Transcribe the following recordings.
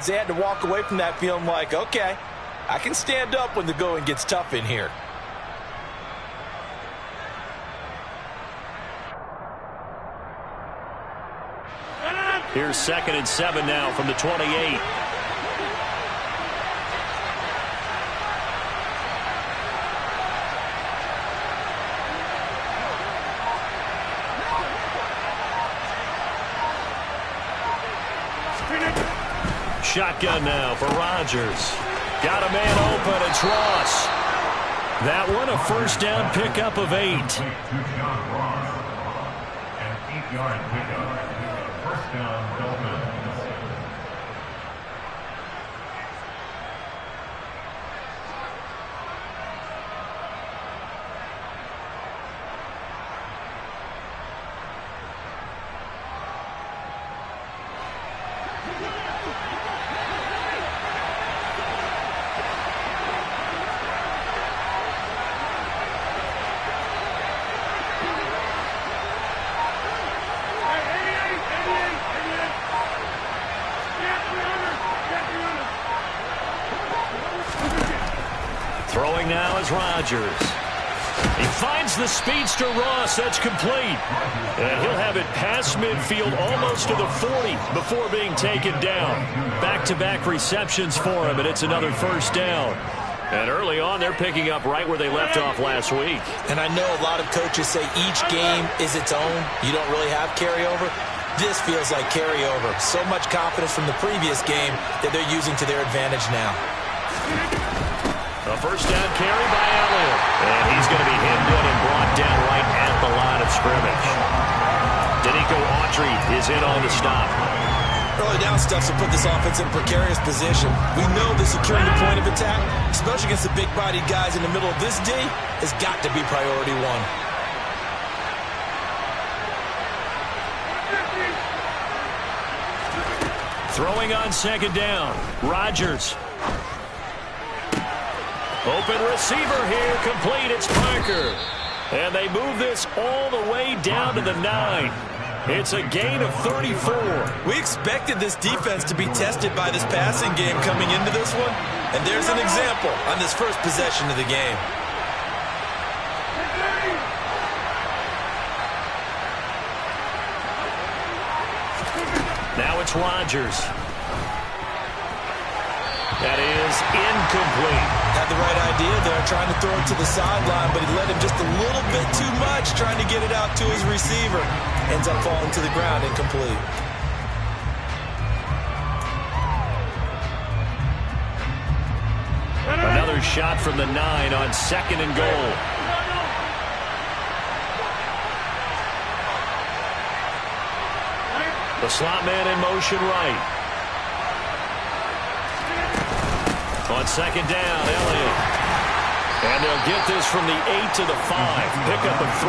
They had to walk away from that feeling like, okay, I can stand up when the going gets tough in here. Here's 2nd and 7 now from the 28. Shotgun now for Rodgers. Got a man open. It's Ross. That one a first down pickup of 8. An 8-yard pickup. First down, Dolphins. Throwing now is Rodgers. He finds the speedster Ross. That's complete. And he'll have it past midfield almost to the 40 before being taken down. Back-to-back receptions for him, and it's another first down. And early on, they're picking up right where they left off last week. And I know a lot of coaches say each game is its own. You don't really have carryover. This feels like carryover. So much confidence from the previous game that they're using to their advantage now. A first down carry by Elliott. And he's going to be hemmed in and brought down right at the line of scrimmage. Danico Autry is in on the stop. Early down stuff to put this offense in a precarious position. We know that securing the point of attack, especially against the big-bodied guys in the middle of this D, has got to be priority one. Throwing on 2nd down. Rodgers. Open receiver here, complete. It's Parker. And they move this all the way down to the 9. It's a gain of 34. We expected this defense to be tested by this passing game coming into this one. And there's an example on this first possession of the game. Now it's Rodgers. That is incomplete. Had the right idea there, trying to throw it to the sideline, but he led him just a little bit too much, trying to get it out to his receiver. Ends up falling to the ground, incomplete. Another shot from the 9 on 2nd and goal. The slot man in motion right. On 2nd down, Elliott. And they'll get this from the 8 to the 5. Pickup of 3.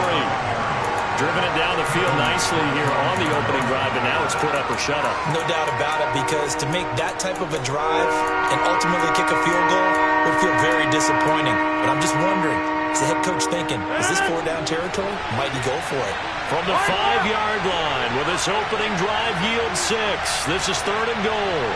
Driven it down the field nicely here on the opening drive, and now it's put up or shut up. No doubt about it, because to make that type of a drive and ultimately kick a field goal would feel very disappointing. But I'm just wondering, is the head coach thinking, is this 4-down territory? Might he go for it? From the 5-yard line, with this opening drive yield 6. This is 3rd and goal.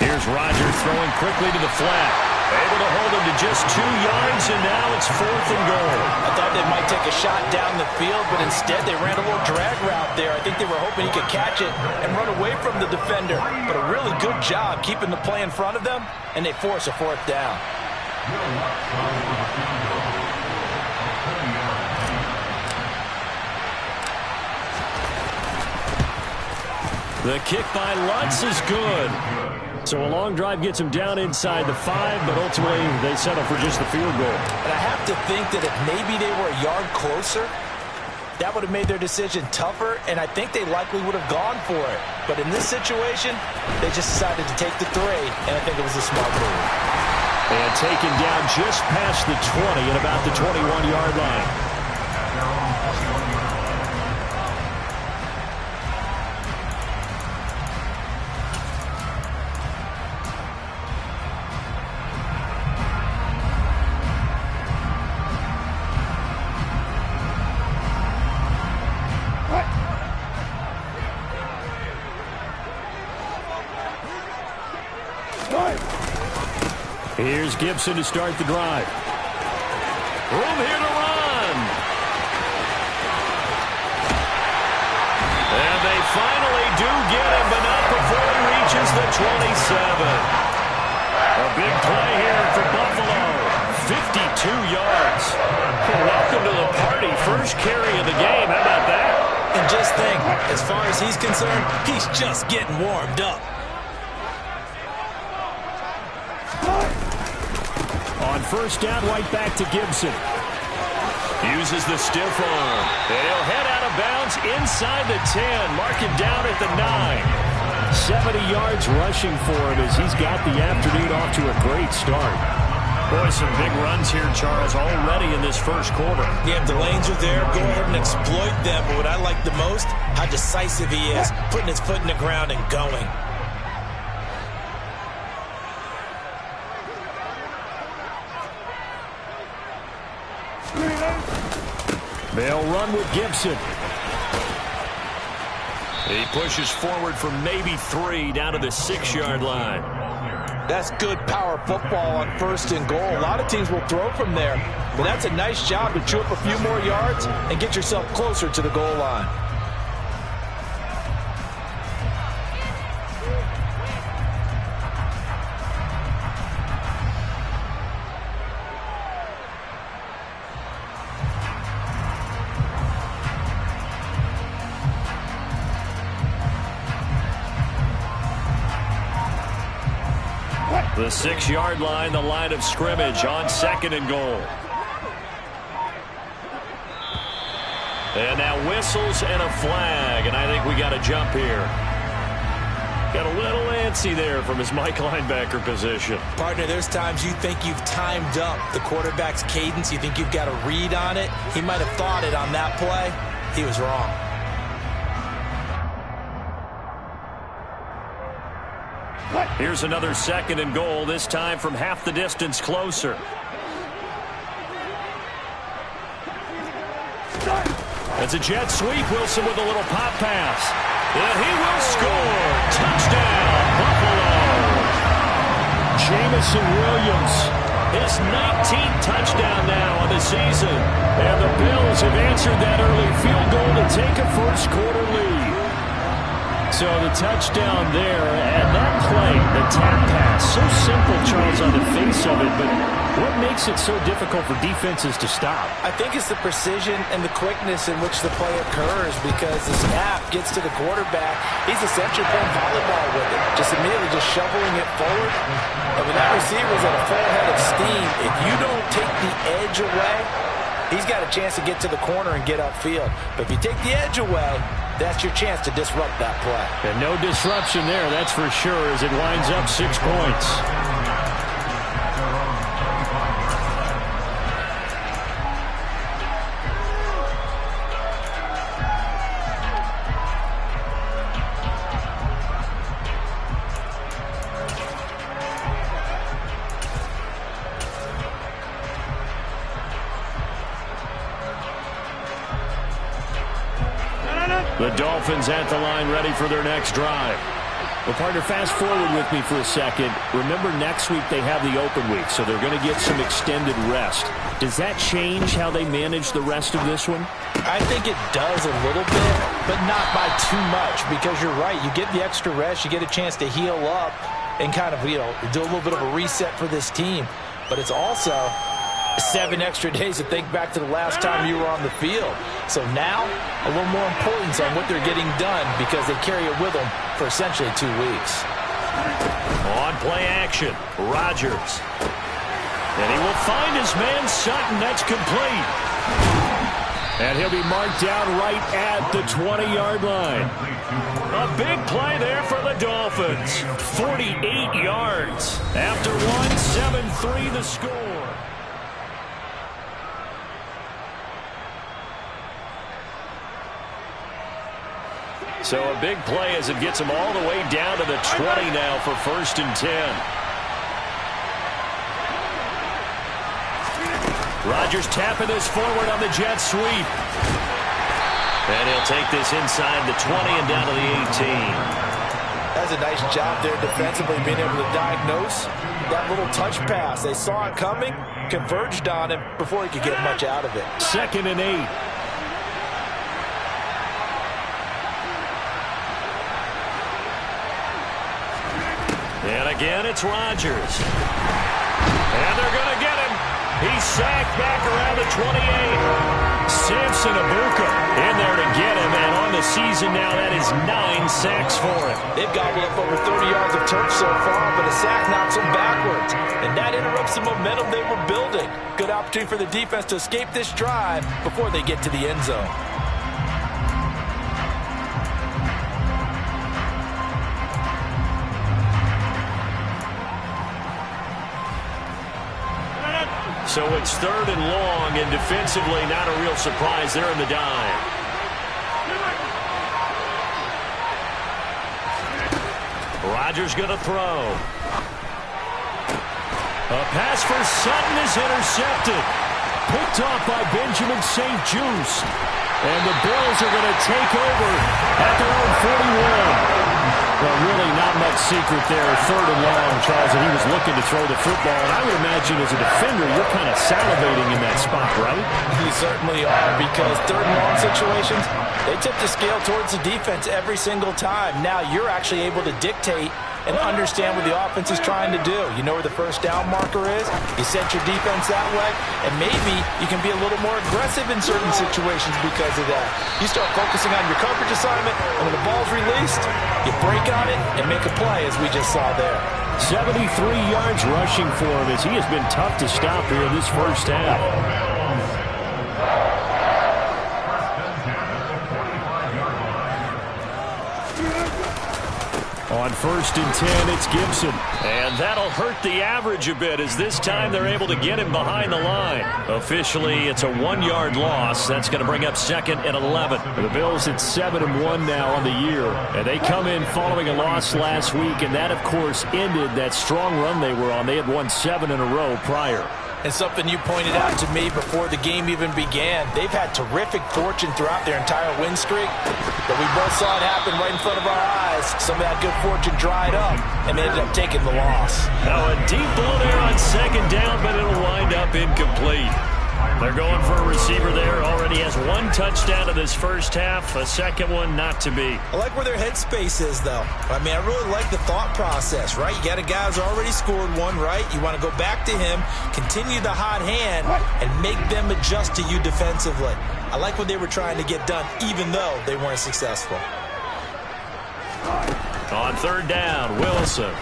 Here's Rodgers throwing quickly to the flat. Able to hold him to just 2 yards, and now it's 4th and goal. I thought they might take a shot down the field, but instead they ran a little drag route there. I think they were hoping he could catch it and run away from the defender. But a really good job keeping the play in front of them, and they force a 4th down. The kick by Lutz is good. So a long drive gets him down inside the 5, but ultimately they settle for just the field goal. And I have to think that if maybe they were a yard closer, that would have made their decision tougher, and I think they likely would have gone for it. But in this situation, they just decided to take the 3, and I think it was a smart move. And taken down just past the 20 at about the 21-yard line. Here's Gibson to start the drive. Room here to run. And they finally do get him, but not before he reaches the 27. A big play here for Buffalo. 52 yards. Well, welcome to the party. First carry of the game. How about that? And just think, as far as he's concerned, he's just getting warmed up. On first down, right back to Gibson. Uses the stiff arm. And he'll head out of bounds inside the 10. Mark it down at the 9. 70 yards rushing for him as he's got the afternoon off to a great start. Boy, some big runs here, Charles, already in this first quarter. Yeah, the lanes are there. Go ahead and exploit them. But what I like the most, how decisive he is, putting his foot in the ground and going. They'll run with Gibson. He pushes forward for maybe 3 down to the 6-yard line. That's good power football on first and goal. A lot of teams will throw from there, but that's a nice job to chew up a few more yards and get yourself closer to the goal line. The 6-yard line, the line of scrimmage on second and goal. And now whistles and a flag, and I think we got a jump here. Got a little antsy there from his Mike linebacker position. Partner, there's times you think you've timed up the quarterback's cadence. You think you've got a read on it. He might have thought it on that play. He was wrong. Here's another second and goal, this time from half the distance closer. It's a jet sweep. Wilson with a little pop pass. And he will score. Touchdown, Buffalo. Jamison Williams, his 19th touchdown now on the season. And the Bills have answered that early field goal to take a first quarter lead. So the touchdown there, and that play, the tap pass, so simple, Charles, on the face of it, but what makes it so difficult for defenses to stop? I think it's the precision and the quickness in which the play occurs, because the snap gets to the quarterback. He's essentially playing volleyball with it, immediately shoveling it forward. And when that receiver's at a full head of steam, if you don't take the edge away, he's got a chance to get to the corner and get upfield. But if you take the edge away, that's your chance to disrupt that play. And no disruption there, that's for sure, as it winds up 6 points. The Dolphins at the line, ready for their next drive. Well, partner, fast forward with me for a second. Remember, next week they have the open week, so they're going to get some extended rest. Does that change how they manage the rest of this one? I think it does a little bit, but not by too much, because you're right. You get the extra rest, you get a chance to heal up and kind of, do a little bit of a reset for this team. But it's also 7 extra days to think back to the last time you were on the field. So now, a little more importance on what they're getting done, because they carry it with them for essentially 2 weeks. On play action, Rodgers. And he will find his man Sutton. That's complete. And he'll be marked down right at the 20-yard line. A big play there for the Dolphins. 48 yards. After 1, 7-3 the score. So a big play as it gets him all the way down to the 20 now for 1st and 10. Rodgers tapping this forward on the jet sweep. And he'll take this inside the 20 and down to the 18. As does a nice job there defensively, being able to diagnose that little touch pass. They saw it coming, converged on him before he could get much out of it. 2nd and 8. And again, it's Rodgers. And they're going to get him. He's sacked back around the 28. Samson Abuka in there to get him. And on the season now, that is 9 sacks for him. They've gobbled up over 30 yards of turf so far, but a sack knocks them backwards. And that interrupts the momentum they were building. Good opportunity for the defense to escape this drive before they get to the end zone. So it's 3rd and long, and defensively not a real surprise there in the dive. Rodgers going to throw. A pass for Sutton is intercepted. Picked off by Benjamin St. Juste. And the Bills are going to take over at their own 41. Well, really not much secret there. 3rd and long, Charles, and he was looking to throw the football. And I would imagine as a defender, you're kind of salivating in that spot, right? You certainly are, because 3rd and long situations, they tip the scale towards the defense every single time. Now you're actually able to dictate and understand what the offense is trying to do. You know where the first down marker is. You set your defense that way, and maybe you can be a little more aggressive in certain situations because of that. You start focusing on your coverage assignment, and when the ball's released, you break on it and make a play, as we just saw there. 73 yards rushing for him, as he has been tough to stop here in this first half. On 1st and 10, it's Gibson. And that'll hurt the average a bit, as this time they're able to get him behind the line. Officially, it's a 1-yard loss. That's going to bring up 2nd and 11. The Bills at 7-1 now on the year. And they come in following a loss last week, and that, of course, ended that strong run they were on. They had won 7 in a row prior. And something you pointed out to me before the game even began, they've had terrific fortune throughout their entire win streak, but we both saw it happen right in front of our eyes. Some of that good fortune dried up, and they ended up taking the loss. Now a deep ball there on 2nd down, but it'll wind up incomplete. They're going for a receiver there. Already has 1 touchdown in this first half. A second one not to be. I like where their headspace is, though. I mean, I really like the thought process, right? You got a guy who's already scored 1, right? You want to go back to him, continue the hot hand, and make them adjust to you defensively. I like what they were trying to get done, even though they weren't successful. On 3rd down, Wilson.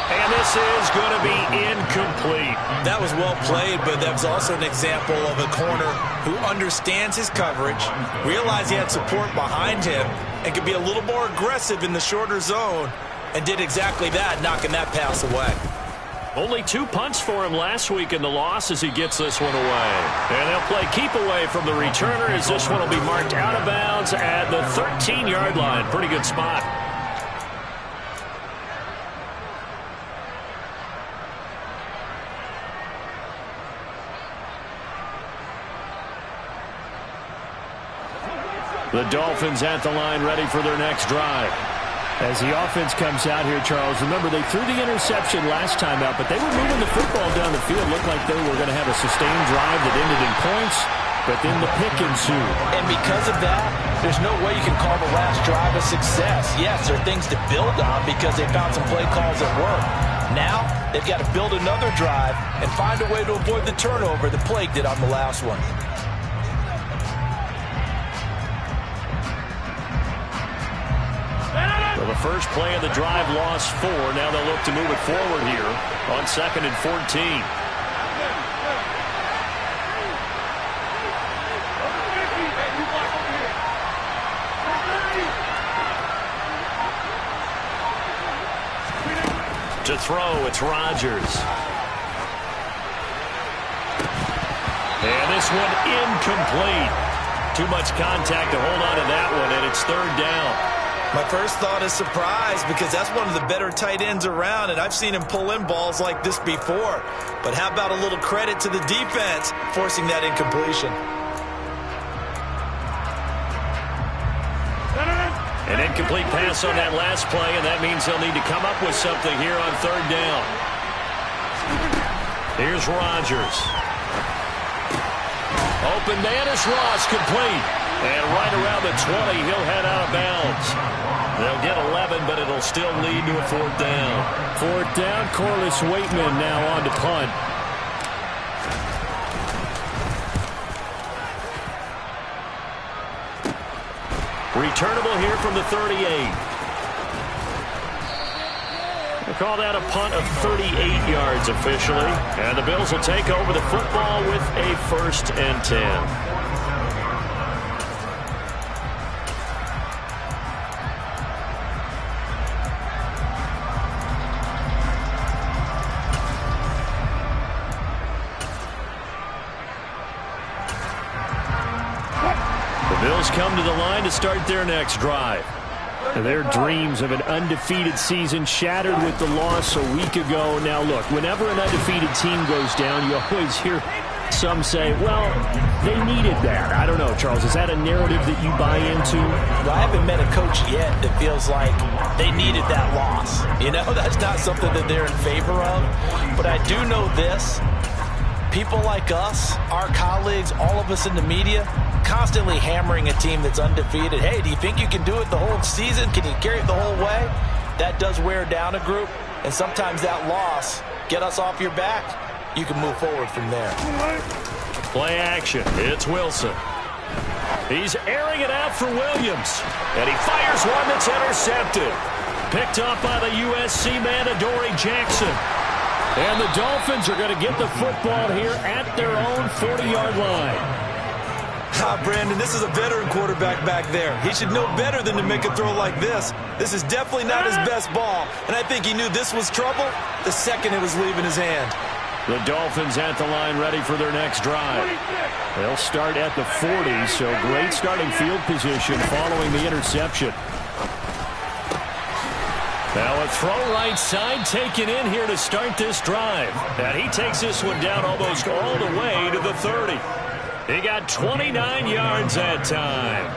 And this is going to be incomplete. That was well played, but that was also an example of a corner who understands his coverage, realized he had support behind him, and could be a little more aggressive in the shorter zone, and did exactly that, knocking that pass away. Only 2 punts for him last week in the loss as he gets this one away. And they'll play keep away from the returner as this one will be marked out of bounds at the 13-yard line. Pretty good spot. The Dolphins at the line, ready for their next drive. As the offense comes out here, Charles, remember they threw the interception last time out, but they were moving the football down the field. Looked like they were going to have a sustained drive that ended in points, but then the pick ensued. And because of that, there's no way you can call the last drive a success. Yes, there are things to build on because they found some play calls that work. Now, they've got to build another drive and find a way to avoid the turnover the Plague did on the last one. Well, the first play of the drive lost 4. Now they'll look to move it forward here on 2nd and 14. To throw, it's Rodgers. And this one incomplete. Too much contact to hold on to that one, and it's 3rd down. My first thought is surprise because that's one of the better tight ends around, and I've seen him pull in balls like this before. But how about a little credit to the defense forcing that incompletion? An incomplete pass on that last play, and that means he'll need to come up with something here on third down. Here's Rodgers. Open man is Ross, complete. And right around the 20, he'll head out of bounds. They'll get 11, but it'll still lead to a fourth down. Fourth down, Corliss Waitman now on to punt. Returnable here from the 38. We'll call that a punt of 38 yards officially. And the Bills will take over the football with a 1st and 10. Bills come to the line to start their next drive. Their dreams of an undefeated season shattered with the loss a week ago. Now, look, whenever an undefeated team goes down, you always hear some say, well, they needed that. I don't know, Charles. Is that a narrative that you buy into? Well, I haven't met a coach yet that feels like they needed that loss. You know, that's not something that they're in favor of. But I do know this. People like us, our colleagues, all of us in the media, constantly hammering a team that's undefeated. Hey, do you think you can do it the whole season? Can you carry it the whole way? That does wear down a group, and sometimes that loss, get us off your back, you can move forward from there. Play action. It's Wilson. He's airing it out for Williams, and he fires one that's intercepted. Picked up by the USC man, Adoree Jackson. And the Dolphins are going to get the football here at their own 40-yard line. Brandon, this is a veteran quarterback back there. He should know better than to make a throw like this. This is definitely not his best ball, and I think he knew this was trouble the second it was leaving his hand. The Dolphins at the line ready for their next drive. They'll start at the 40, so great starting field position following the interception. Now a throw right side taken in here to start this drive. And he takes this one down almost all the way to the 30. He got 29 yards that time.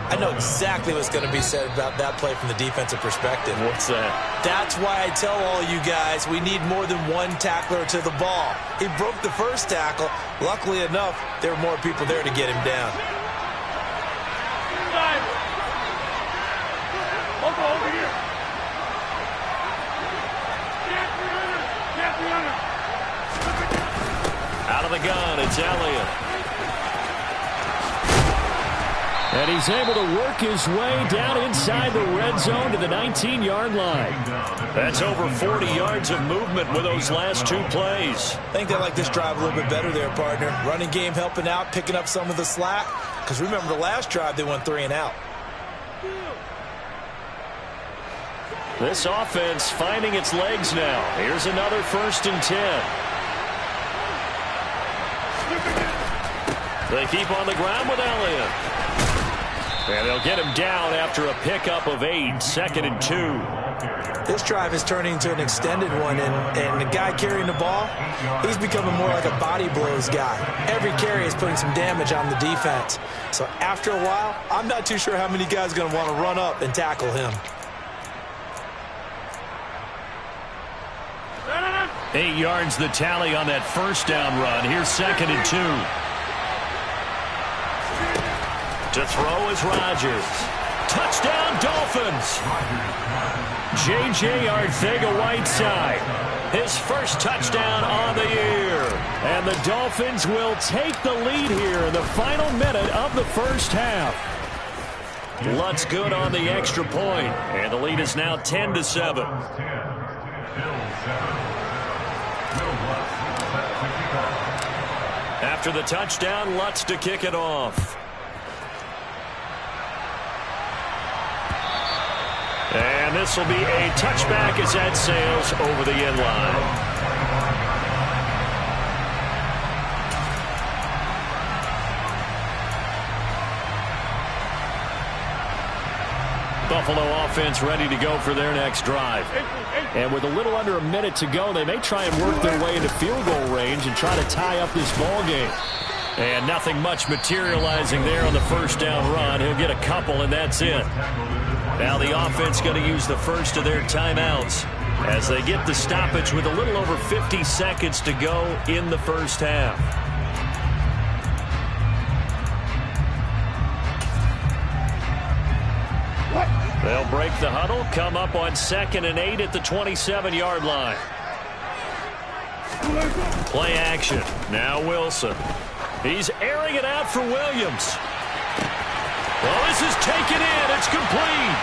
I know exactly what's going to be said about that play from the defensive perspective. What's that? That's why I tell all you guys we need more than one tackler to the ball. He broke the first tackle. Luckily enough, there were more people there to get him down. Over here. Out of the gun, it's Elliott. And he's able to work his way down inside the red zone to the 19-yard line. That's over 40 yards of movement with those last two plays. I think they like this drive a little bit better there, partner. Running game helping out, picking up some of the slack. Because remember the last drive, they went 3 and out. This offense finding its legs now. Here's another 1st and 10. They keep on the ground with Elliott. And they'll get him down after a pickup of 8, 2nd and 2. This drive is turning into an extended one, and the guy carrying the ball, he's becoming more like a body blows guy. Every carry is putting some damage on the defense. So after a while, I'm not too sure how many guys are going to want to run up and tackle him. 8 yards the tally on that 1st down run. Here's 2nd and 2. To throw is Rodgers. Touchdown, Dolphins. J.J. Arcega-Whiteside. His first touchdown on the year. And the Dolphins will take the lead here in the final minute of the first half. Lutz good on the extra point. And the lead is now 10-7. After the touchdown, Lutz to kick it off. And this will be a touchback as that sails over the end line. Buffalo offense ready to go for their next drive. And with a little under a minute to go, they may try and work their way into field goal range and try to tie up this ball game. And nothing much materializing there on the first down run. He'll get a couple, and that's it. Now the offense going to use the first of their timeouts as they get the stoppage with a little over 50 seconds to go in the first half. They'll break the huddle, come up on 2nd and 8 at the 27-yard line. Play action. Now Wilson. He's airing it out for Williams. Well, this is taken in. It's complete.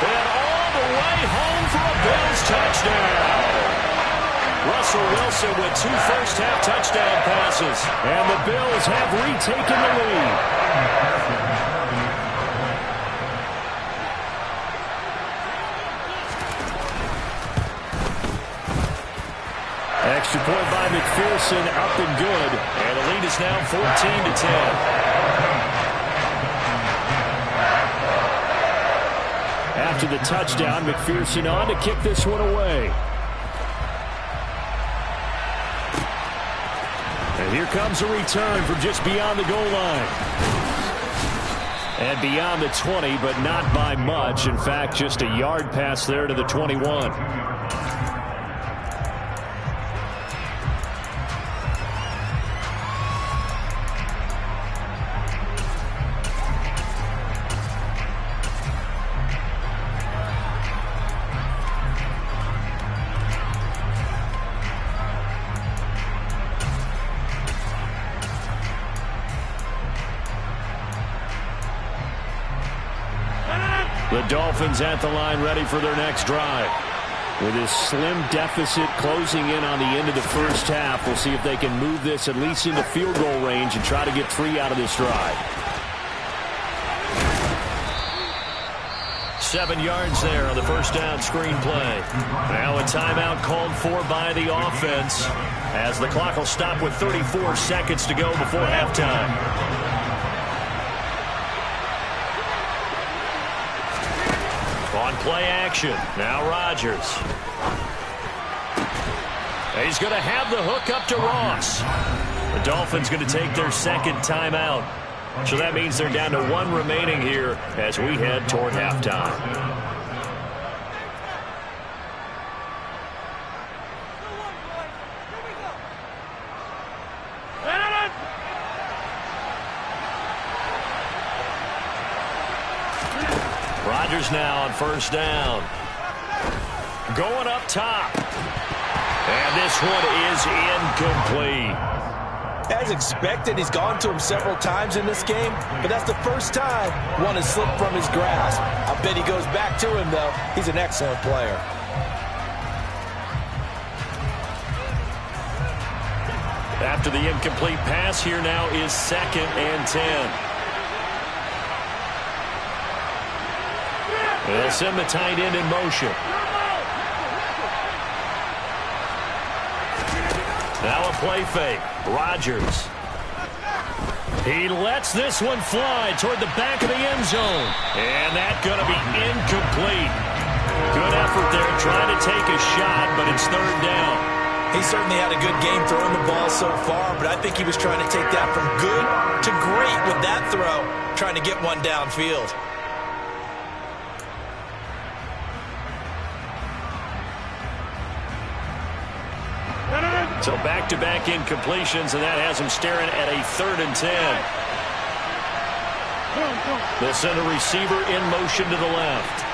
And all the way home for a Bills touchdown. Russell Wilson with 2 first-half touchdown passes. And the Bills have retaken the lead. Extra point by McPherson, up and good. And the lead is now 14-10. After the touchdown, McPherson on to kick this one away. And here comes a return from just beyond the goal line. And beyond the 20, but not by much. In fact, just a yard pass there to the 21. The Dolphins at the line ready for their next drive. With this slim deficit closing in on the end of the first half, we'll see if they can move this at least into field goal range and try to get 3 out of this drive. 7 yards there on the first down screen play. Now a timeout called for by the offense as the clock will stop with 34 seconds to go before halftime. On play action. Now Rodgers. He's going to have the hook up to Ross. The Dolphins going to take their second timeout. So that means they're down to 1 remaining here as we head toward halftime. Rodgers now on first down. Going up top. And this one is incomplete. As expected, he's gone to him several times in this game, but that's the first time one has slipped from his grasp. I bet he goes back to him, though. He's an excellent player. After the incomplete pass, here now is 2nd and 10. They'll send the tight end in motion. Now a play fake. Rodgers. He lets this one fly toward the back of the end zone. And that's going to be incomplete. Good effort there trying to take a shot, but it's 3rd down. He certainly had a good game throwing the ball so far, but I think he was trying to take that from good to great with that throw, trying to get one downfield. So back-to-back incompletions, and that has him staring at a 3rd and 10. They'll send a receiver in motion to the left.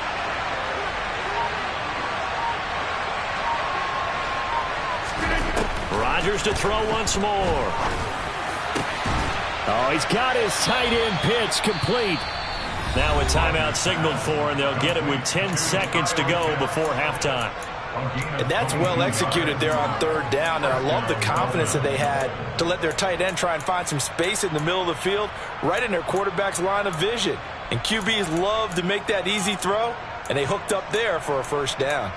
Rodgers to throw once more. Oh, he's got his tight end pitch complete. Now a timeout signaled for, and they'll get it with 10 seconds to go before halftime. And that's well executed there on 3rd down, and I love the confidence that they had to let their tight end try and find some space in the middle of the field, right in their quarterback's line of vision. And QBs love to make that easy throw, and they hooked up there for a first down.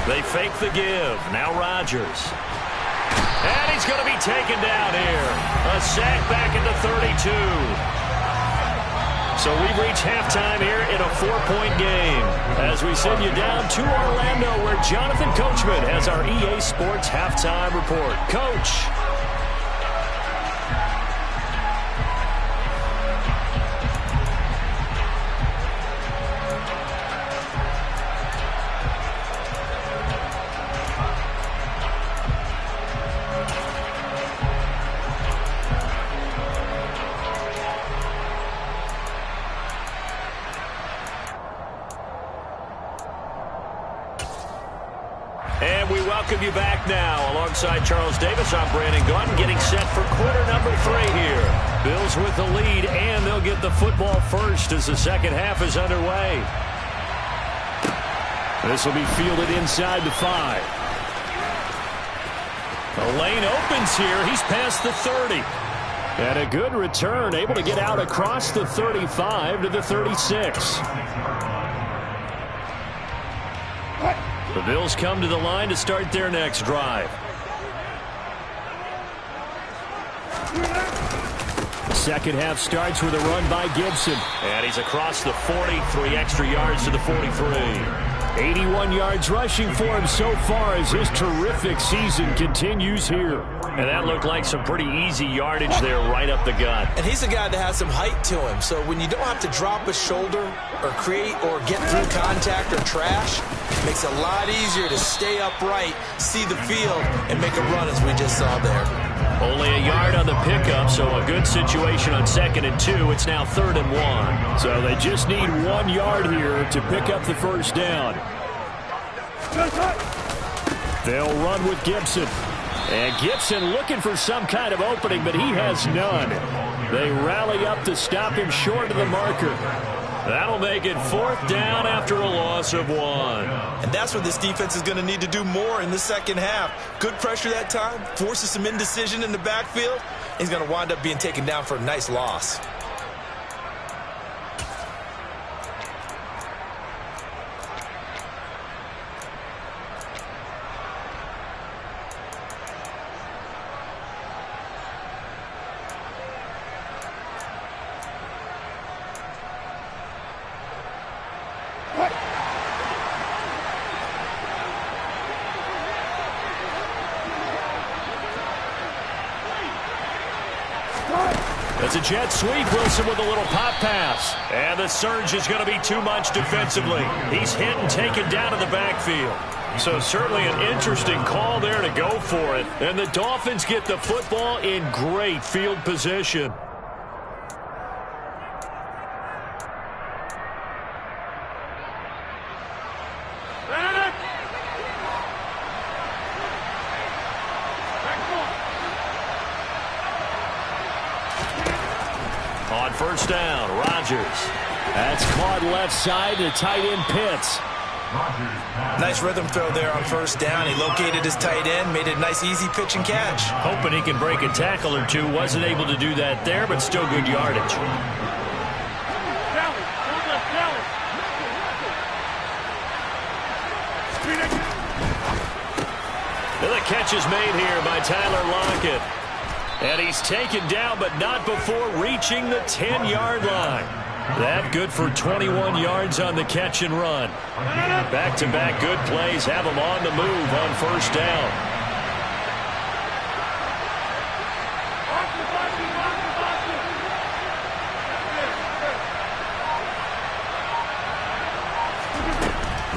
They fake the give. Now Rodgers. And he's going to be taken down here. A sack back into 32. So we've reached halftime here in a 4-point game. As we send you down to Orlando, where Jonathan Coachman has our EA Sports halftime report. Coach. And we welcome you back now. Alongside Charles Davis, I'm Brandon Gaudin, getting set for quarter number 3 here. Bills with the lead, and they'll get the football first as the second half is underway. This will be fielded inside the 5. The lane opens here. He's past the 30. And a good return, able to get out across the 35 to the 36. The Bills come to the line to start their next drive. The second half starts with a run by Gibson. And he's across the 40, 3 extra yards to the 43. 81 yards rushing for him so far as his terrific season continues here. And that looked like some pretty easy yardage there right up the gut. And he's a guy that has some height to him, so when you don't have to drop a shoulder or create or get through contact or trash, it makes it a lot easier to stay upright, see the field, and make a run as we just saw there. Only a yard on the pickup, so a good situation on 2nd and 2. It's now 3rd and 1. So they just need 1 yard here to pick up the first down. They'll run with Gibson. And Gibson looking for some kind of opening, but he has none. They rally up to stop him short of the marker. That'll make it 4th down after a loss of 1. And that's what this defense is going to need to do more in the second half. Good pressure that time, forces some indecision in the backfield. He's going to wind up being taken down for a nice loss. It's a jet sweep. Wilson with a little pop pass. And the surge is going to be too much defensively. He's hit and taken down in the backfield. So certainly an interesting call there to go for it. And the Dolphins get the football in great field position. On first down, Rodgers. That's caught left side to tight end Pitts. Nice rhythm throw there on first down. He located his tight end, made it a nice easy pitch and catch. Hoping he can break a tackle or two. Wasn't able to do that there, but still good yardage. And the catch is made here by Tyler Lockett. And he's taken down, but not before reaching the 10-yard line. That good for 21 yards on the catch and run. Back-to-back good plays have him on the move on first down.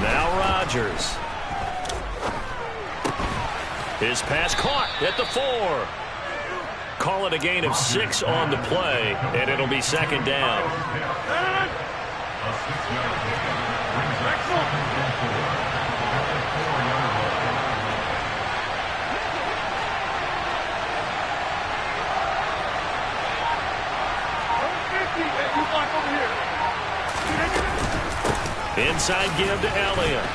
Now Rodgers. His pass caught at the 4. Call it a gain of 6 on the play, and it'll be second down. Inside give to Elliott.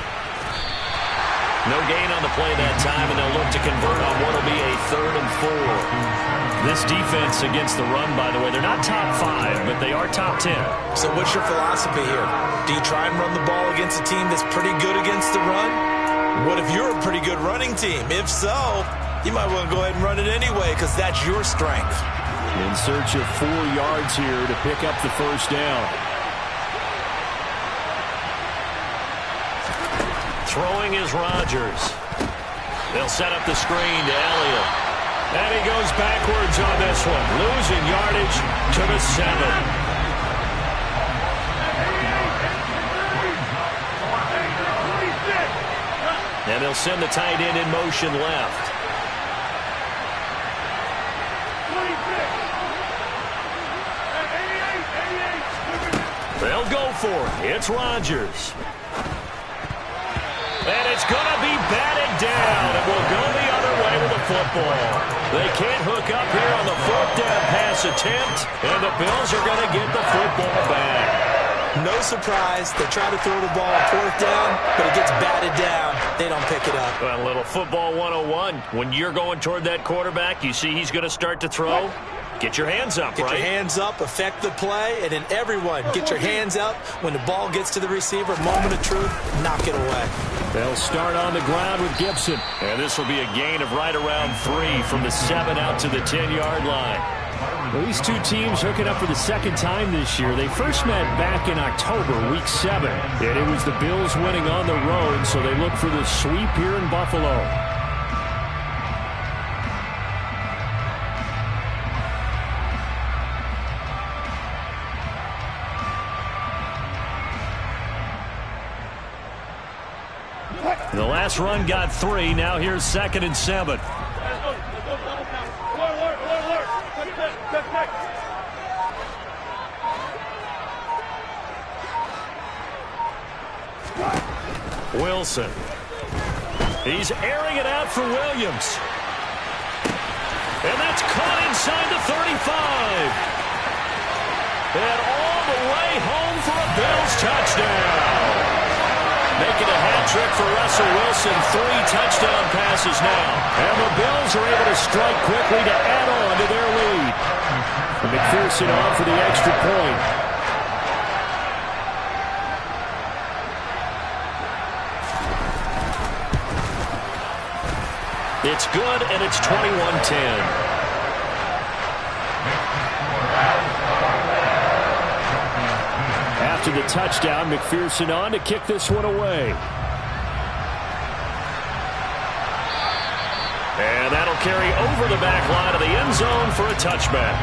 No gain on the play that time, and they'll look to convert on what will be a 3rd and 4. This defense against the run, by the way, they're not top 5, but they are top 10. So what's your philosophy here? Do you try and run the ball against a team that's pretty good against the run? What if a pretty good running team. If so, you might want to go ahead and run it anyway because that's your strength. In search of 4 yards here to pick up the first down. Throwing is Rodgers. They'll set up the screen to Elliott. And he goes backwards on this one, losing yardage to the 7. And they'll send the tight end in motion left. They'll go for it. It's Rodgers. And it's going to be batted down. And will go the other way with the football. They can't hook up here on the 4th down pass attempt. And the Bills are going to get the football back. No surprise. They try to throw the ball on 4th down, but it gets batted down. They don't pick it up. Well, a little football 101. When you're going toward that quarterback, you see he's going to start to throw. Get your hands up, Get your hands up, affect the play, and then everyone get your hands up. When the ball gets to the receiver, moment of truth, knock it away. They'll start on the ground with Gibson. And this will be a gain of right around 3 from the 7 out to the 10-yard line. Well, these two teams hooking up for the second time this year. They first met back in October, Week 7. And it was the Bills winning on the road, so they look for the sweep here in Buffalo. The last run got 3. Now here's 2nd and 7. Wilson. He's airing it out for Williams. And that's caught inside the 35. And all the way home for a Bills touchdown. Making a hat trick for Russell Wilson. 3 touchdown passes now. And the Bills are able to strike quickly to add on to their lead. And McPherson on for the extra point. It's good, and it's 21-10. After the touchdown, McPherson on to kick this one away. And that'll carry over the back line of the end zone for a touchback.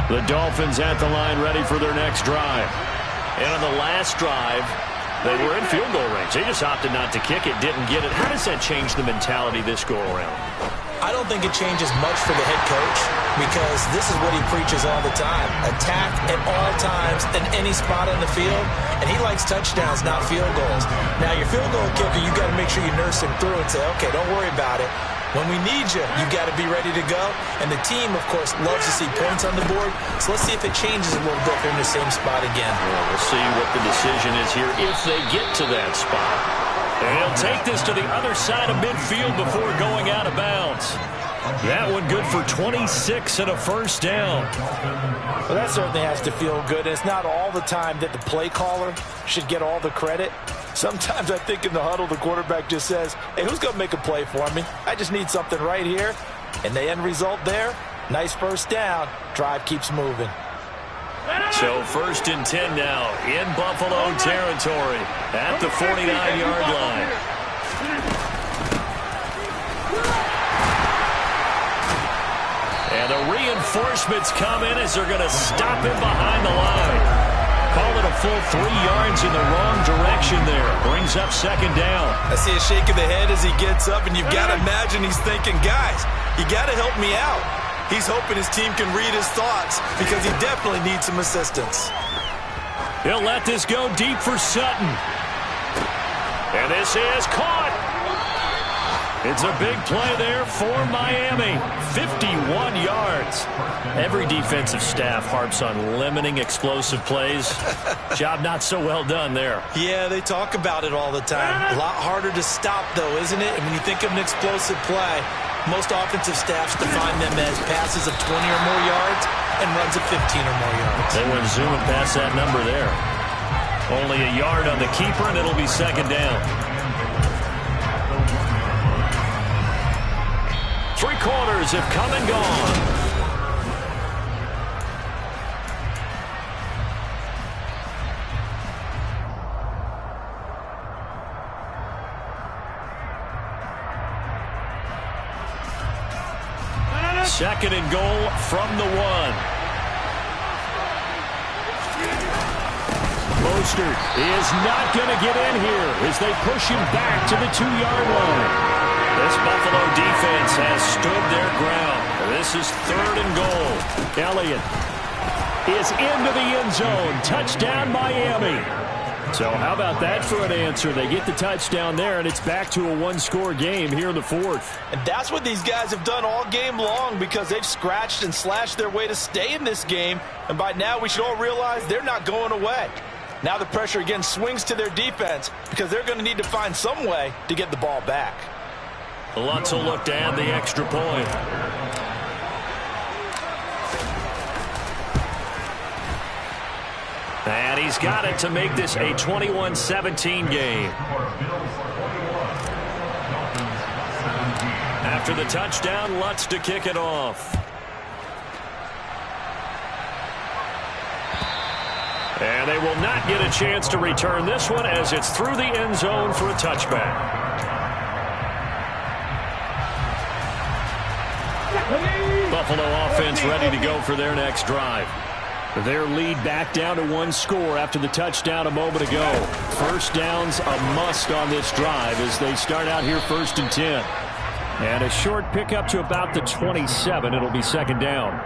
The Dolphins at the line ready for their next drive. And on the last drive, they were in field goal range. They just opted not to kick it, didn't get it. How does that change the mentality this go-around? I don't think it changes much for the head coach because this is what he preaches all the time. Attack at all times in any spot on the field, and he likes touchdowns, not field goals. Now, your field goal kicker, you got to make sure you nurse him through and say, okay, don't worry about it. When we need you, you got to be ready to go. And the team, of course, loves to see points on the board. So let's see if it changes a little bit. They're in the same spot again. Well, we'll see what the decision is here if they get to that spot. And he'll take this to the other side of midfield before going out of bounds. That one good for 26 and a first down. Well, that certainly has to feel good. And it's not all the time that the play caller should get all the credit. Sometimes I think in the huddle, the quarterback just says, hey, who's going to make a play for me? I just need something right here. And the end result there, nice first down. Drive keeps moving. So 1st and 10 now in Buffalo territory at the 49-yard line. And the reinforcements come in as they're going to stop him behind the line. Call it a full 3 yards in the wrong direction there. Brings up 2nd down. I see a shake of the head as he gets up, and you've got to imagine he's thinking, guys, you got to help me out. He's hoping his team can read his thoughts because he definitely needs some assistance. He'll let this go deep for Sutton. And this is caught. It's a big play there for Miami. 51 yards. Every defensive staff harps on limiting explosive plays. Job not so well done there. Yeah, they talk about it all the time. A lot harder to stop, though, isn't it? And when you think of an explosive play, most offensive staffs define them as passes of 20 or more yards and runs of 15 or more yards. They went zooming past that number there. Only a yard on the keeper, and it'll be second down. 3 quarters have come and gone. Second and goal from the 1. Mostert is not going to get in here as they push him back to the 2-yard line. This Buffalo defense has stood their ground. This is 3rd and goal. Elliott is into the end zone. Touchdown, Miami. So how about that for an answer? They get the touchdown there, and it's back to a 1-score game here in the 4th. And that's what these guys have done all game long because they've scratched and slashed their way to stay in this game. And by now we should all realize they're not going away. Now the pressure again swings to their defense because they're going to need to find some way to get the ball back. Lutz will look to add the extra point. And he's got it to make this a 21-17 game. After the touchdown, Lutz to kick it off. And they will not get a chance to return this one as it's through the end zone for a touchback. Buffalo offense ready to go for their next drive. Their lead back down to 1 score after the touchdown a moment ago. First down's a must on this drive as they start out here 1st and 10. And a short pickup to about the 27. It'll be second down.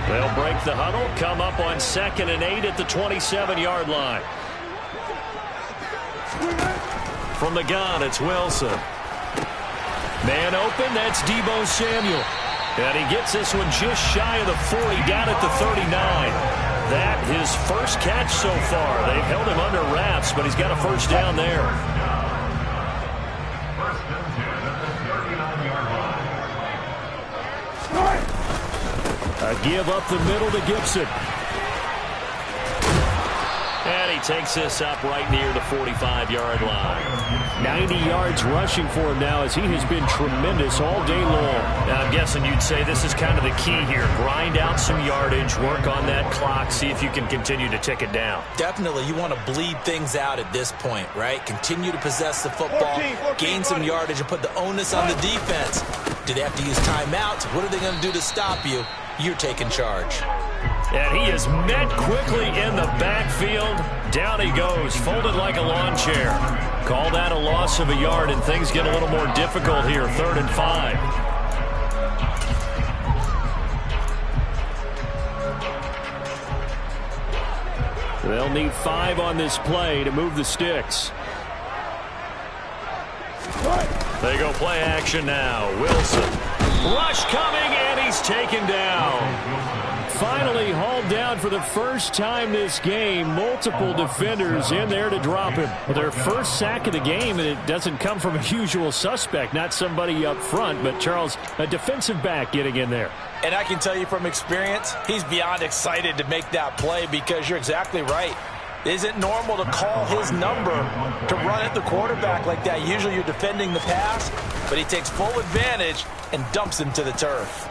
They'll break the huddle, come up on 2nd and 8 at the 27-yard line. From the gun, it's Wilson. Man open, that's Deebo Samuel. And he gets this one just shy of the 40, down at the 39. That his first catch so far. They've held him under wraps, but he's got a first down there. A give up the middle to Gibson. And he takes this up right near the 45-yard line. 90 yards rushing for him now as he has been tremendous all day long. Now, I'm guessing you'd say this is kind of the key here. Grind out some yardage, work on that clock, see if you can continue to tick it down. Definitely, you want to bleed things out at this point, right? Continue to possess the football, gain some yardage, and put the onus on the defense. Do they have to use timeouts? What are they going to do to stop you? You're taking charge. And he is met quickly in the backfield. Down he goes, folded like a lawn chair. Call that a loss of a yard, and things get a little more difficult here. 3rd and 5. They'll need 5 on this play to move the sticks. They go play action now. Wilson. Rush coming, and he's taken down. Finally hauled down for the first time this game. Multiple defenders in there to drop him. Their first sack of the game, and it doesn't come from a usual suspect. Not somebody up front, but Charles, a defensive back getting in there. And I can tell you from experience, he's beyond excited to make that play because you're exactly right. It isn't normal to call his number to run at the quarterback like that. Usually you're defending the pass, but he takes full advantage and dumps him to the turf.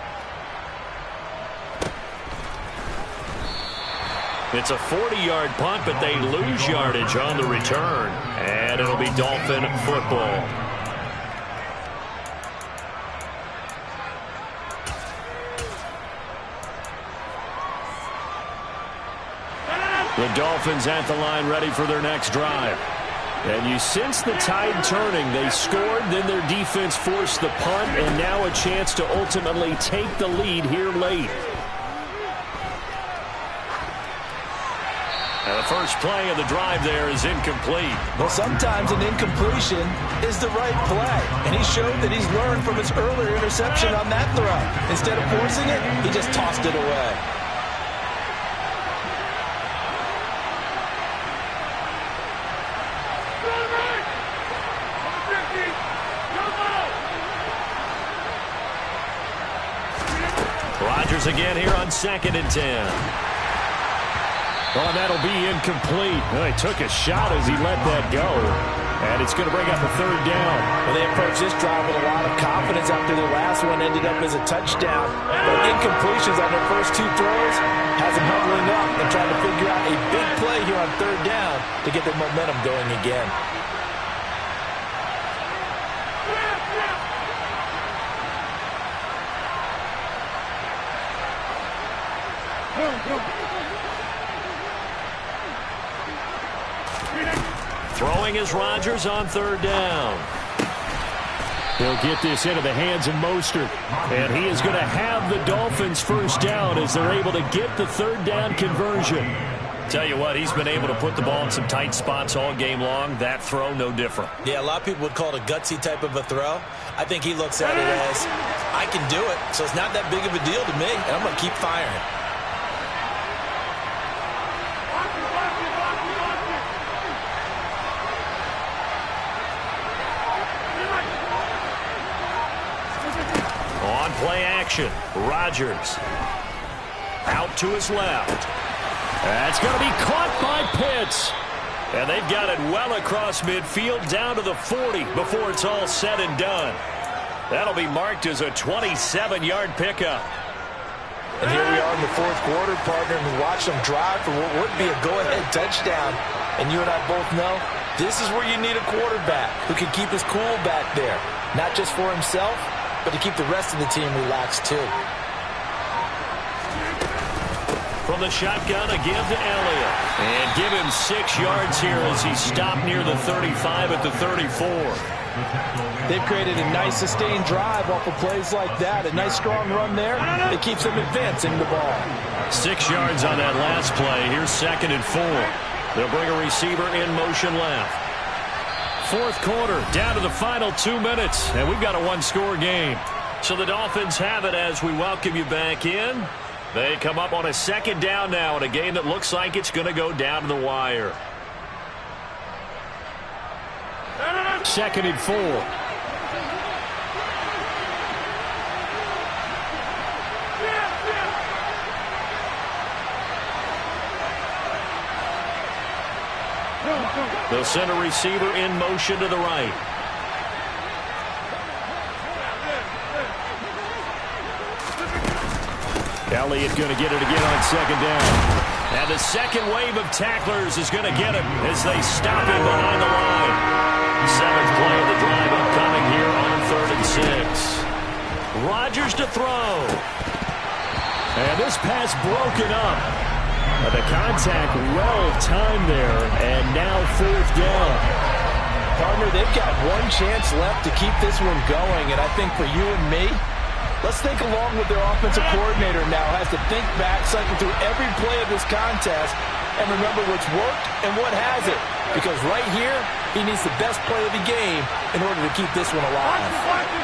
It's a 40-yard punt, but they lose yardage on the return. And it'll be Dolphin football. The Dolphins at the line ready for their next drive. And you sense the tide turning. They scored, then their defense forced the punt, and now a chance to ultimately take the lead here late. And the first play of the drive there is incomplete. Well, sometimes an incompletion is the right play. And he showed that he's learned from his earlier interception on that throw. Instead of forcing it, he just tossed it away. Rodgers again here on 2nd and 10. Oh, that'll be incomplete. Well, he took a shot as he let that go. And it's going to bring up a 3rd down. Well, they approached this drive with a lot of confidence after their last one ended up as a touchdown. But incompletions on their first 2 throws has them huddling up and trying to figure out a big play here on 3rd down to get their momentum going again. Throwing is Rodgers on 3rd down. He'll get this into the hands of Mostert. And he is going to have the Dolphins first down as they're able to get the 3rd down conversion. Tell you what, he's been able to put the ball in some tight spots all game long. That throw, no different. Yeah, a lot of people would call it a gutsy type of a throw. I think he looks at it as, I can do it, so it's not that big of a deal to me, and I'm going to keep firing. On play action, Rodgers. Out to his left. That's going to be caught by Pitts. And they've got it well across midfield down to the 40 before it's all said and done. That'll be marked as a 27-yard pickup. And here we are in the 4th quarter, partner, and we watch them drive for what would be a go-ahead touchdown. And you and I both know this is where you need a quarterback who can keep his cool back there. Not just for himself, but to keep the rest of the team relaxed too. From the shotgun, a give to Elliott. And give him 6 yards here as he stopped near the 35 at the 34. They've created a nice sustained drive off of plays like that. A nice strong run there. It keeps them advancing the ball. 6 yards on that last play. Here's 2nd and 4. They'll bring a receiver in motion left. 4th quarter, down to the final 2 minutes, and we've got a 1-score game. So the Dolphins have it as we welcome you back in. They come up on a 2nd down now in a game that looks like it's going to go down to the wire. 2nd and 4. They'll send a receiver in motion to the right. Elliott going to get it again on 2nd down. And the second wave of tacklers is going to get him as they stop him behind the line. 7th play of the drive upcoming here on 3rd and 6. Rodgers to throw. And this pass broken up. The contact well timed there, and now 4th down. Partner, they've got one chance left to keep this one going, and I think for you and me, let's think along with their offensive coordinator now has to think back, cycle through every play of this contest, and remember what's worked and what hasn't. Because right here, he needs the best play of the game in order to keep this one alive.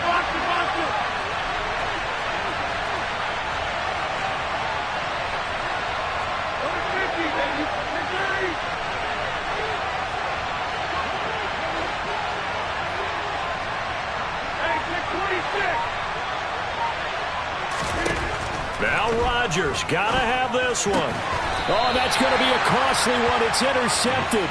Now Rodgers, gotta have this one. Oh, that's going to be a costly one. It's intercepted.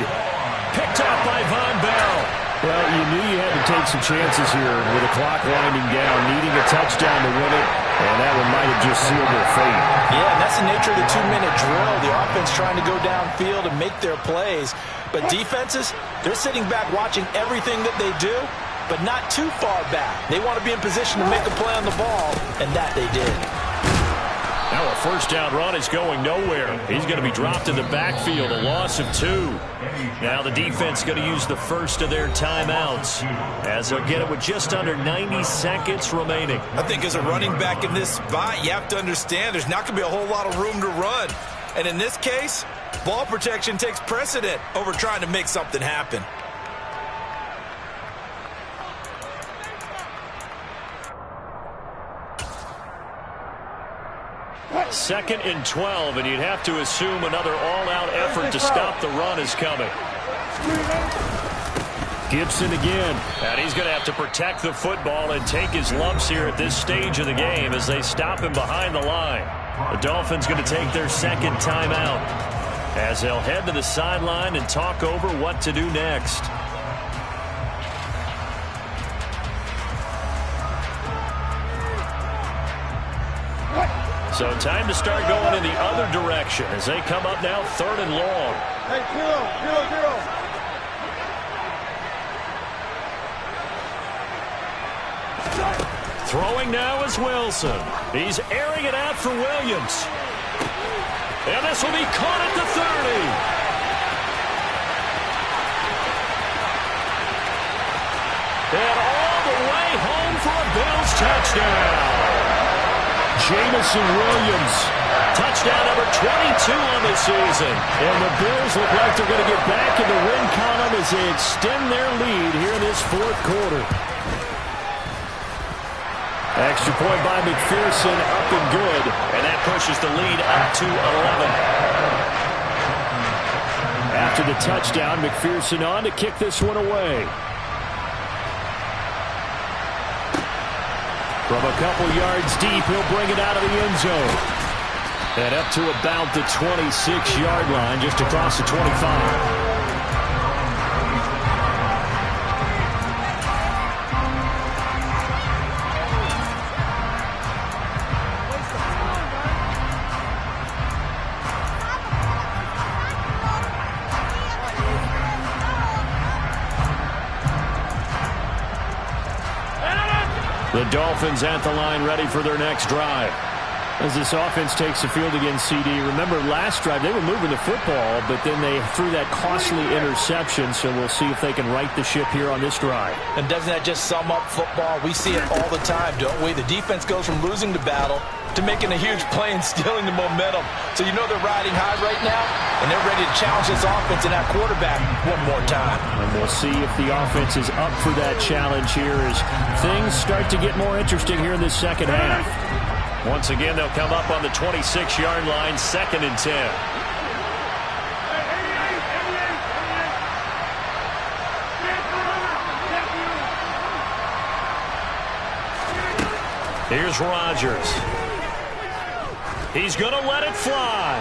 Picked off by Von Bell. Well, you knew you had to take some chances here with the clock winding down, needing a touchdown to win it, and that one might have just sealed their fate. Yeah, and that's the nature of the 2-minute drill. The offense trying to go downfield and make their plays. But defenses, they're sitting back watching everything that they do, but not too far back. They want to be in position to make a play on the ball, and that they did. Now a 1st down run is going nowhere. He's going to be dropped in the backfield, a loss of 2. Now the defense going to use the first of their timeouts as they'll get it with just under 90 seconds remaining. I think as a running back in this spot, you have to understand there's not going to be a whole lot of room to run. And in this case, Ball protection takes precedent over trying to make something happen. Second and 12, and you'd have to assume another all-out effort to stop the run is coming. Gibson again. And he's going to have to protect the football and take his lumps here at this stage of the game as they stop him behind the line. The Dolphins going to take their second timeout as they'll head to the sideline and talk over what to do next. So time to start going in the other direction as they come up now 3rd and long. Hey, zero. Throwing now is Wilson. He's airing it out for Williams. And this will be caught at the 30. And all the way home for a Bills touchdown. Jamison Williams. Touchdown number 22 on the season. And the Bills look like they're going to get back in the win column as they extend their lead here in this 4th quarter. Extra point by McPherson, up and good. And that pushes the lead up to 11. After the touchdown, McPherson on to kick this one away. From a couple yards deep, he'll bring it out of the end zone. And up to about the 26-yard line, just across the 25. The Dolphins at the line, ready for their next drive. As this offense takes the field against CD, remember last drive they were moving the football, but then they threw that costly interception, so we'll see if they can right the ship here on this drive. And doesn't that just sum up football? We see it all the time, don't we? The defense goes from losing the battle to making a huge play and stealing the momentum. So you know they're riding high right now, and they're ready to challenge this offense and that quarterback one more time. And we'll see if the offense is up for that challenge here as things start to get more interesting here in this second half. Once again, they'll come up on the 26-yard line, 2nd and 10. Here's Rodgers. He's going to let it fly.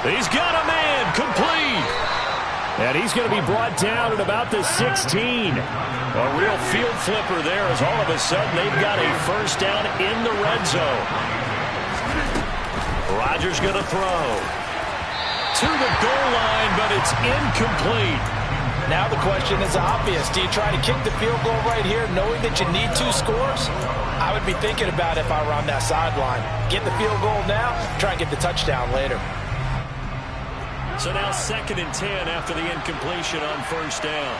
He's got a man, complete. And he's going to be brought down at about the 16. A real field flipper there as all of a sudden they've got a first down in the red zone. Rodgers going to throw to the goal line, but it's incomplete. Now the question is obvious. Do you try to kick the field goal right here knowing that you need 2 scores? I would be thinking about it if I were on that sideline. Get the field goal now, try and get the touchdown later. So now 2nd and 10 after the incompletion on first down.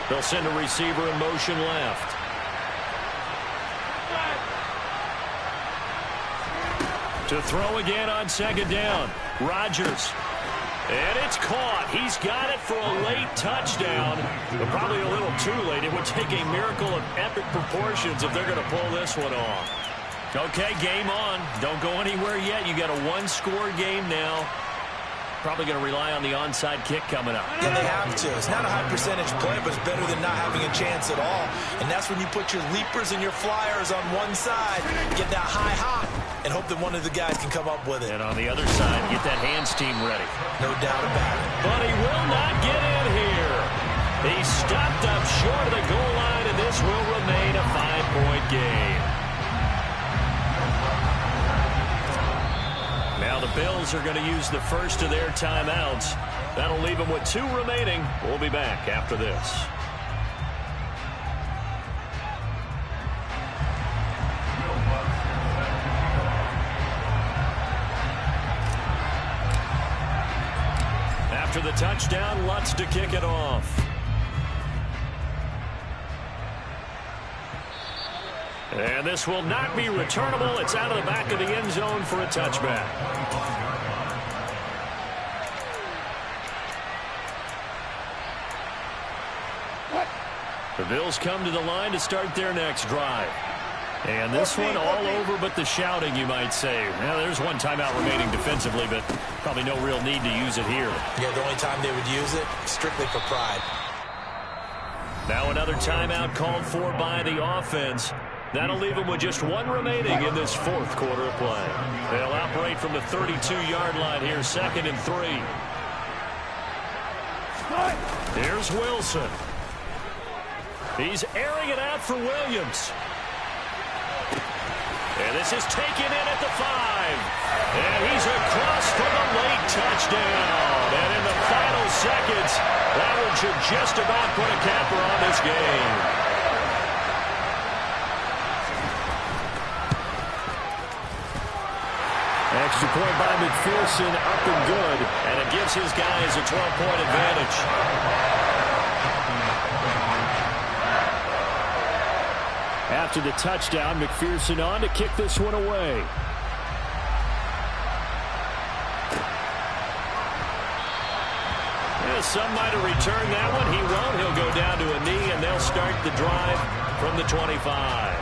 They'll send a receiver in motion left. To throw again on 2nd down. Rodgers. And it's caught. He's got it for a late touchdown, but probably a little too late. It would take a miracle of epic proportions if they're going to pull this one off. Okay, game on. Don't go anywhere yet. You got a 1-score game now. Probably going to rely on the onside kick coming up. Yeah, they have to. It's not a high percentage play, but it's better than not having a chance at all. And that's when you put your leapers and your flyers on one side, get that high hop, and hope that one of the guys can come up with it. And on the other side, get that hands team ready. No doubt about it. But he will not get in here. He stopped up short of the goal line, and this will remain a 5-point game. Now the Bills are going to use the first of their timeouts. That'll leave them with 2 remaining. We'll be back after this. After the touchdown, Lutz to kick it off. And this will not be returnable. It's out of the back of the end zone for a touchback. The Bills come to the line to start their next drive. And this one all over but the shouting, you might say. Now, there's one timeout remaining defensively, but probably no real need to use it here. Yeah, the only time they would use it, strictly for pride. Now another timeout called for by the offense. That'll leave them with just one remaining in this fourth quarter of play. They'll operate from the 32-yard line here, 2nd and 3. Here's Wilson. He's airing it out for Williams. And this is taken in at the 5. And he's across for the late touchdown. And in the final seconds, that one should just about put a capper on this game. Extra point by McPherson, up and good. And it gives his guys a 12-point advantage. After the touchdown, McPherson on to kick this one away. Yeah, some might have returned that one. He won't. He'll go down to a knee, and they'll start the drive from the 25.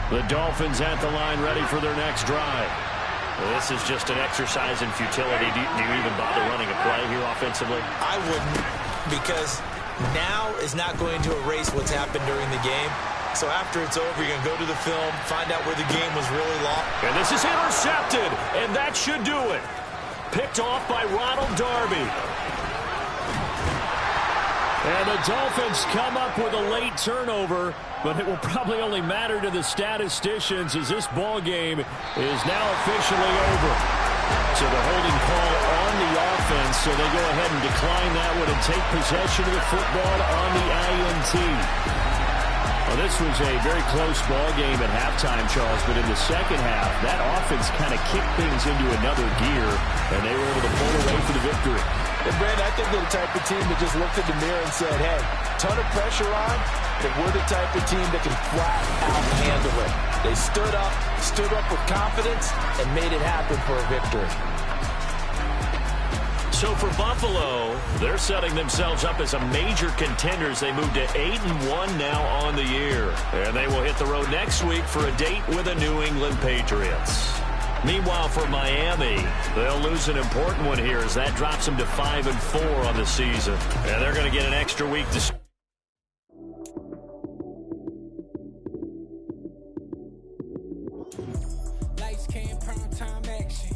The Dolphins at the line ready for their next drive. Well, this is just an exercise in futility. Do you even bother running a play here offensively? I wouldn't, because now is not going to erase what's happened during the game. So after it's over, you're going to go to the film, find out where the game was really lost. And this is intercepted, and that should do it. Picked off by Ronald Darby. And the Dolphins come up with a late turnover, but it will probably only matter to the statisticians as this ball game is now officially over. So the holding call on the offense, so they go ahead and decline that one and take possession of the football on the INT. Well, this was a very close ball game at halftime, Charles, but in the second half, that offense kind of kicked things into another gear, and they were able to pull away for the victory. And, Brandon, I think they're the type of team that just looked in the mirror and said, hey, ton of pressure on, but we're the type of team that can flat out handle it. They stood up with confidence, and made it happen for a victory. So for Buffalo, they're setting themselves up as a major contender as they move to 8-1 now on the year. And they will hit the road next week for a date with the New England Patriots. Meanwhile, for Miami, they'll lose an important one here as that drops them to 5-4 on the season. And they're going to get an extra week to